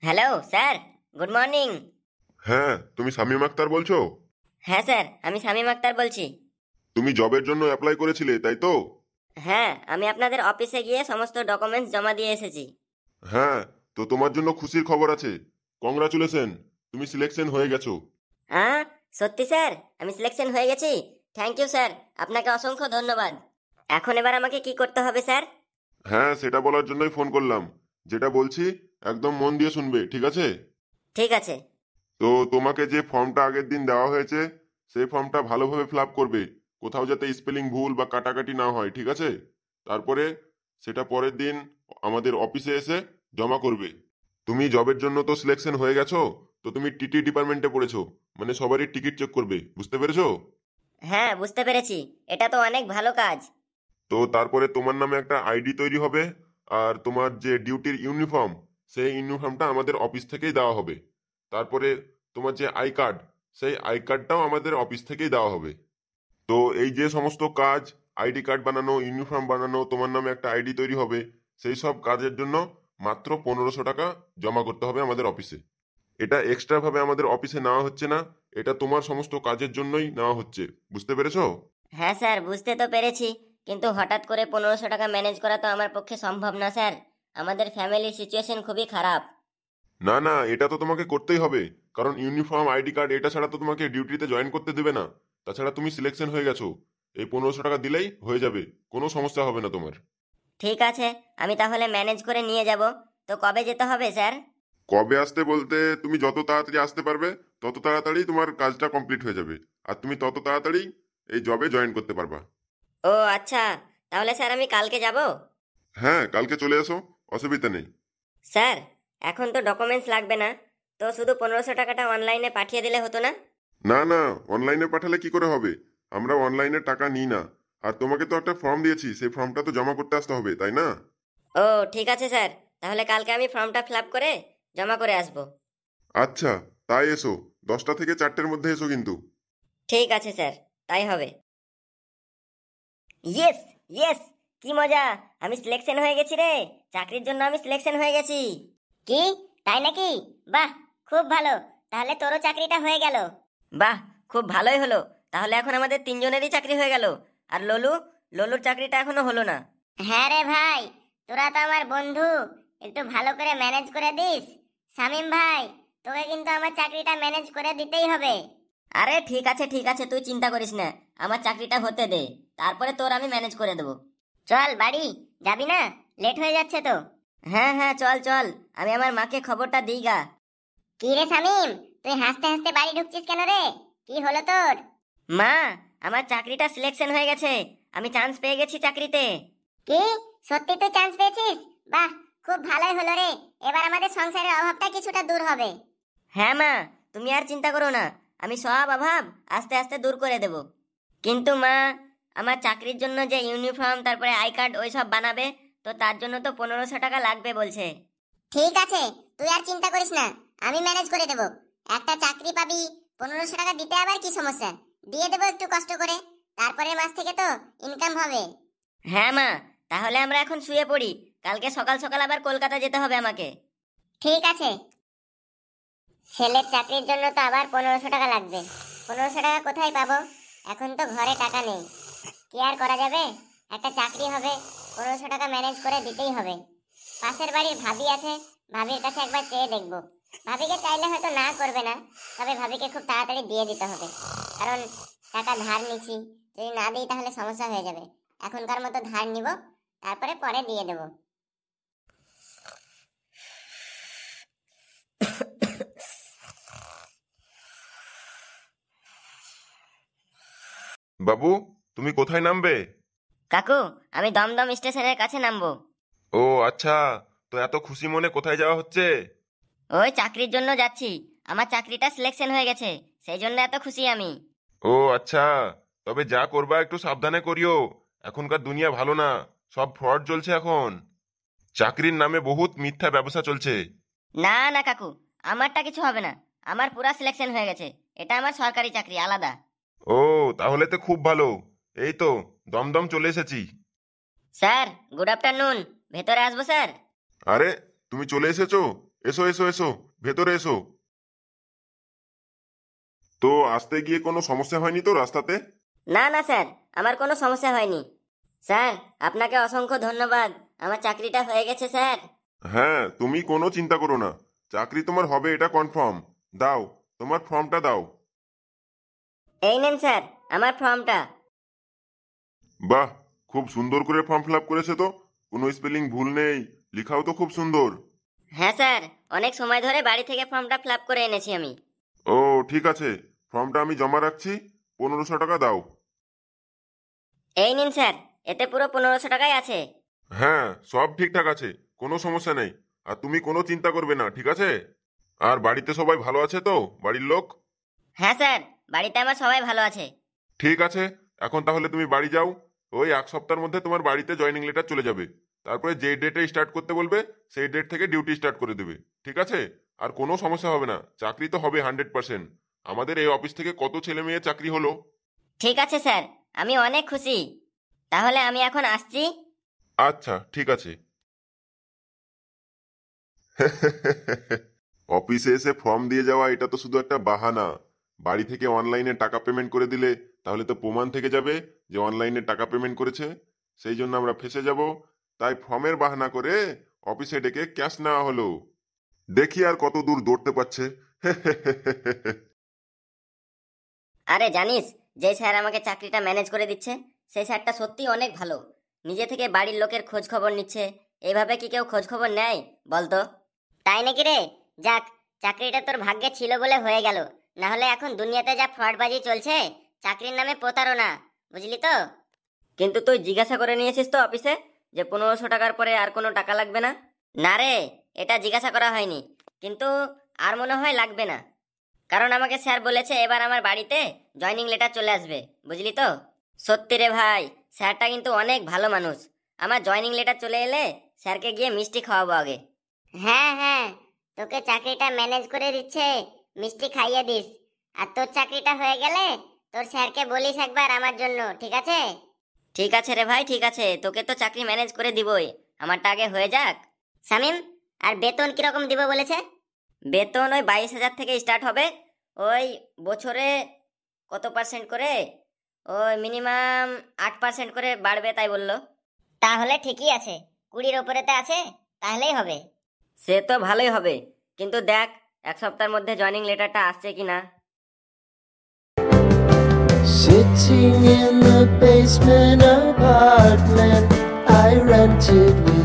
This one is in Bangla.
Hello sir, good morning. হ্যাঁ, তুমি শামীম আক্তার বলছো? হ্যাঁ স্যার, আমি শামীম আক্তার বলছি। তুমি জবের জন্য অ্যাপ্লাই করেছিলে, তাই তো? হ্যাঁ, আমি আপনাদের অফিসে গিয়ে সমস্ত ডকুমেন্টস জমা দিয়ে এসেছি। হ্যাঁ, তো তোমার জন্য খুশির খবর আছে। কংগ্রাচুলেশন, তুমি সিলেকশন হয়ে গেছো। হ্যাঁ, সত্যি স্যার, আমি সিলেকশন হয়ে গেছি। থ্যাংক ইউ স্যার, আপনাকে অসংখ্য ধন্যবাদ। এখন এবার আমাকে কি করতে হবে স্যার? হ্যাঁ, সেটা বলার জন্যই ফোন করলাম। যেটা বলছি একদম মন দিয়ে শুনবে, ঠিক আছে? ঠিক আছে। তো তোমাকে যে ফর্মটা আগের দিন দেওয়া হয়েছে, সেই ফর্মটা ভালোভাবে ফিল আপ করবে। কোথাও যাতে স্পেলিং ভুল বা কাটাকাটি না হয়, ঠিক আছে? তারপরে সেটা পরের দিন আমাদের অফিসে এসে জমা করবে। তুমি জবের জন্য তো সিলেকশন হয়ে গেছো, তো তুমি টিটি ডিপার্টমেন্টে পড়েছো, মানে সবারই টিকিট চেক করবে, বুঝতে পেরেছো? হ্যাঁ, বুঝতে পেরেছি। এটা তো অনেক ভালো কাজ। তো তারপরে তোমার নামে একটা আইডি তৈরি হবে, আর তোমার যে ডিউটির ইউনিফর্ম, সেই ইউনিফর্মটা আমাদের অফিস থেকেই দেওয়া হবে। তারপরে তোমার যে আই কার্ড, সেই আই কার্ডটাও আমাদের অফিস থেকেই দেওয়া হবে। তো এই যে সমস্ত কাজ, আইডি কার্ড বানানো, ইউনিফর্ম বানানো, তোমার নামে একটা আইডি তৈরি হবে, সেই সব কাজের জন্য মাত্র 1500 টাকা জমা করতে হবে আমাদের অফিসে। এটা এক্সট্রা ভাবে আমাদের অফিসে নেওয়া হচ্ছে না, এটা তোমার সমস্ত কাজের জন্যই নেওয়া হচ্ছে, বুঝতে পেরেছো? হ্যাঁ স্যার, বুঝতে তো পেরেছি, কিন্তু হঠাৎ করে 1500 টাকা ম্যানেজ করা তো আমার পক্ষে সম্ভব না স্যার। আমাদের ফ্যামিলির সিচুয়েশন খুবই খারাপ। না না, এটা তো তোমাকে করতেই হবে। কারণ ইউনিফর্ম, আইডি কার্ড এটা ছাড়া তো তোমাকে ডিউটিতে জয়েন করতে দেবে না। তাছাড়া তুমি সিলেকশন হয়ে গেছো, এই 1500 টাকা দিলেই হয়ে যাবে, কোনো সমস্যা হবে না তোমার। ঠিক আছে, আমি তাহলে ম্যানেজ করে নিয়ে যাব। তো কবে যেতে হবে স্যার? কবে আসতে বলতে, তুমি যত তাড়াতাড়ি আসতে পারবে তত তাড়াতাড়ি তোমার কাজটা কমপ্লিট হয়ে যাবে, আর তুমি তত তাড়াতাড়ি এই জবে জয়েন করতে পারবা। ও আচ্ছা, তাহলে স্যার আমি কালকে যাব। হ্যাঁ, কালকে চলে এসো, অসুবিধা নেই। স্যার, এখন তো ডকুমেন্টস লাগবে না, তো শুধু 1500 টাকাটা অনলাইনে পাঠিয়ে দিলে হতো না? না না, অনলাইনে পাঠালে কি করে হবে? আমরা অনলাইনে টাকা নিই না। আর তোমাকে তো একটা ফর্ম দিয়েছি, সেই ফর্মটা তো জমা করতে আসতে হবে, তাই না? ও ঠিক আছে স্যার, তাহলে কালকে আমি ফর্মটা ফিল আপ করে জমা করে আসব। আচ্ছা, তাই এসো। 10টা থেকে 4টের মধ্যে এসো কিন্তু। ঠিক আছে স্যার, তাই হবে। ইয়েস, ইয়েস, কি মজা! আমি সিলেকশন হয়ে গেছি রে। চাকরির জন্য আমি সিলেকশন হয়ে গেছি। কি, তাই নাকি? বাহ, খুব ভালো। তাহলে তোরও চাকরিটা হয়ে গেল। বাহ, খুব ভালোই হলো। তাহলে এখন আমাদের তিনজনেরই চাকরি হয়ে গেল। আর ললুর চাকরিটা এখনো হলো না। হ্যাঁ রে ভাই, তোরা তো আমার বন্ধু, একটু ভালো করে ম্যানেজ করে দিস। শামিম ভাই, তোকে কিন্তু আমার চাকরিটা ম্যানেজ করে দিতেই হবে। আরে ঠিক আছে ঠিক আছে, তুই চিন্তা করিস না। আমার চাকরিটা হতে দে, তারপরে তোর আমি ম্যানেজ করে দেবো। চল বাড়ি, যাবি না? লেট হয়ে যাচ্ছে তো। হ্যাঁ হ্যাঁ, চল চল, আমি আমার মাকে খবরটা দিই গা। কি রে শামিম, তুই হাসতে হাসতে বাড়ি ঢুকছিস কেন রে? কি হলো তোর? মা, আমার চাকরিটা সিলেকশন হয়ে গেছে। আমি চান্স পেয়ে গেছি চাকরিতে। কি, সত্যি তুই চান্স পেয়েছিস? বাহ, খুব ভালোই হলো রে। এবার আমাদের সংসারের অভাবটা কিছুটা দূর হবে। হ্যাঁ মা, তুমি আর চিন্তা করো না, আমি সব অভাব আস্তে আস্তে দূর করে দেব। কিন্তু মা, আমার চাকরির জন্য যে ইউনিফর্ম তারপরে আই কার্ড ওই সব বানাবে, তো তার জন্য তো 1500 টাকা লাগবে বলছে। ঠিক আছে, তুই আর চিন্তা করিস না, আমি ম্যানেজ করে দেব। একটা চাকরি পাবি, 1500 টাকা দিতে আবার কি সমস্যা? দিয়ে দেবো একটু কষ্ট করে, তারপরের মাস থেকে তো ইনকাম হবে। হ্যাঁ মা, তাহলে আমরা এখন শুয়ে পড়ি। কালকে সকাল সকাল আবার কলকাতা যেতে হবে আমাকে। ঠিক আছে। ছেলের চাকরির জন্য তো আবার 1500 টাকা লাগবে। 1500 টাকা কোথায় পাবো? এখন তো ঘরে টাকা নেই। কি আর করা যাবে, একটা চাকরি হবে, 1500 টাকা ম্যানেজ করে দিতেই হবে। পাশের বাড়ির ভাবি আছে, ভাবির কাছে একবার চেয়ে দেখবো। ভাবিকে চাইলে হয়তো না করবে না, তবে ভাবিকে খুব তাড়াতাড়ি দিয়ে দিতে হবে। কারণ টাকা ধার নিচ্ছি, যদি না দিই তাহলে সমস্যা হয়ে যাবে। এখনকার মতো ধার নিব, তারপরে পরে দিয়ে দেবো। বাবু, তুমি কোথায় নামবে? কাকু, আমি দমদম স্টেশনের কাছে নামবো। ও আচ্ছা, তো এত খুশি মনে কোথায় যাওয়া হচ্ছে? ওই চাকরির জন্য যাচ্ছি। আমার চাকরিটা সিলেকশন হয়ে গেছে, সেই জন্য এত খুশি আমি। ও আচ্ছা, তবে যা করবা একটু সাবধানে করিও। এখনকার দুনিয়া ভালো না, সব ফ্রড চলছে এখন। চাকরির নামে বহুত মিথ্যা ব্যবসা চলছে। না না কাকু, আমারটা কিছু হবে না। আমার পুরা সিলেকশন হয়ে গেছে। এটা আমার সরকারি চাকরি আলাদা। ও, তাহলে তো খুব ভালো। এই তো দমদম চলে এসেছি। Sir, good afternoon. ভেতরে আসবো স্যার? আরে, তুমি চলে এসেছো? এসো এসো এসো, ভেতরে এসো। তো আসতে গিয়ে কোনো সমস্যা হয়নি তো রাস্তাতে? না না স্যার, আমার কোনো সমস্যা হয়নি। স্যার, আপনাকে অসংখ্য ধন্যবাদ, আমার চাকরিটা হয়ে গেছে স্যার। হ্যাঁ, তুমি কোনো চিন্তা করো না, চাকরি তোমার হবে এটা কনফার্ম। দাও, তোমার ফর্মটা দাও। এই নেন স্যার আমার ফর্মটা। বাহ, খুব সুন্দর করে ফর্ম ফিল আপ করেছে তো, কোনো স্পেলিং ভুল নেই, লেখাও তো খুব সুন্দর। হ্যাঁ স্যার, অনেক সময় ধরে বাড়ি থেকে ফর্মটা ফিল আপ করে এনেছি আমি। ও ঠিক আছে, ফর্মটা আমি জমা রাখছি, 1500 টাকা দাও। এই নিন স্যার, এতে পুরো 1500 টাকাই আছে। হ্যাঁ, সব ঠিকঠাক আছে, কোনো সমস্যা নেই। আর তুমি কোনো চিন্তা করবে না, ঠিক আছে? আর বাড়িতে সবাই ভালো আছে তো, বাড়ির লোক? হ্যাঁ স্যার, বাড়িতে আমার সবাই ভালো আছে। ঠিক আছে, এখন তাহলে তুমি বাড়ি যাও। ওই 1 সপ্তাহের মধ্যে তোমার বাড়িতে জয়েনিং লেটার চলে যাবে। তারপরে যে ডেটে স্টার্ট করতে বলবে সেই ডেট থেকে ডিউটি স্টার্ট করে দেবে, ঠিক আছে? আর কোনো সমস্যা হবে না, চাকরি তো হবে 100%। আমাদের এই অফিস থেকে কত ছেলে মেয়ে চাকরি হলো। ঠিক আছে স্যার, আমি অনেক খুশি। তাহলে আমি এখন আসছি। আচ্ছা ঠিক আছে। অফিসে এসে ফর্ম দিয়ে যাওয়া এটা তো শুধু একটা বাহানা। বাড়ি থেকে অনলাইনে টাকা পেমেন্ট করে দিলে তাহলে তো প্রমাণ থেকে যাবে যে অনলাইনে টাকা পেমেন্ট করেছে। সেই জন্য আমরা ফেঁসে যাব। তাই ফর্মের বাহানা করে অফিসে ডেকে ক্যাশ নেওয়া হলো। দেখি আর কত দূর দৌড়তে পারছে। আরে জানিস, যে স্যার আমাকে চাকরিটা ম্যানেজ করে দিচ্ছে, সেই স্যারটা সত্যি অনেক ভালো। নিজে থেকে বাড়ির লোকের খোঁজ খবর নিচ্ছে। এইভাবে কি কেউ খোঁজ খবর নেয় বলতো? তাই নাকি রে? যাক, চাকরিটা তোর ভাগ্যে ছিল বলে হয়ে গেল। না হলে এখন দুনিয়াতে যা ফ্রডবাজি চলছে, চাকরির নামে প্রতারণা, বুঝলি তো? কিন্তু তুই জিজ্ঞাসা করে নিয়েছিস তো অফিসে যে 1500 টাকার পরে আর কোনো টাকা লাগবে না? না রে, এটা জিজ্ঞাসা করা হয়নি। কিন্তু আর মনে হয় লাগবে না, কারণ আমাকে স্যার বলেছে এবার আমার বাড়িতে জয়নিং লেটার চলে আসবে, বুঝলি তো? সত্যি রে ভাই, স্যারটা কিন্তু অনেক ভালো মানুষ। আমার জয়নিং লেটার চলে এলে স্যারকে গিয়ে মিষ্টি খাওয়াবো আগে। হ্যাঁ হ্যাঁ, তোকে চাকরিটা ম্যানেজ করে দিচ্ছে, মিষ্টি খাইয়ে দিস। আর তোর চাকরিটা হয়ে গেলে তোর স্যারকে বলিস একবার আমার জন্য, ঠিক আছে? ঠিক আছে রে ভাই, ঠিক আছে, তোকে তো চাকরি ম্যানেজ করে দিবই, আমারটা আগে হয়ে যাক। শামিম, আর বেতন কিরকম দিব বলেছে? বেতন ওই 22,000 থেকে স্টার্ট হবে। ওই বছরে কত পার্সেন্ট করে, ওই মিনিমাম 8% করে বাড়বে তাই বললো। তাহলে ঠিকই আছে, 20-র ওপরেতে আছে, তাহলেই হবে। সে তো ভালোই হবে, কিন্তু দেখ 1 সপ্তাহের মধ্যে জয়নিং লেটারটা আসছে কিনা। Sitting in the basement apartment I rented with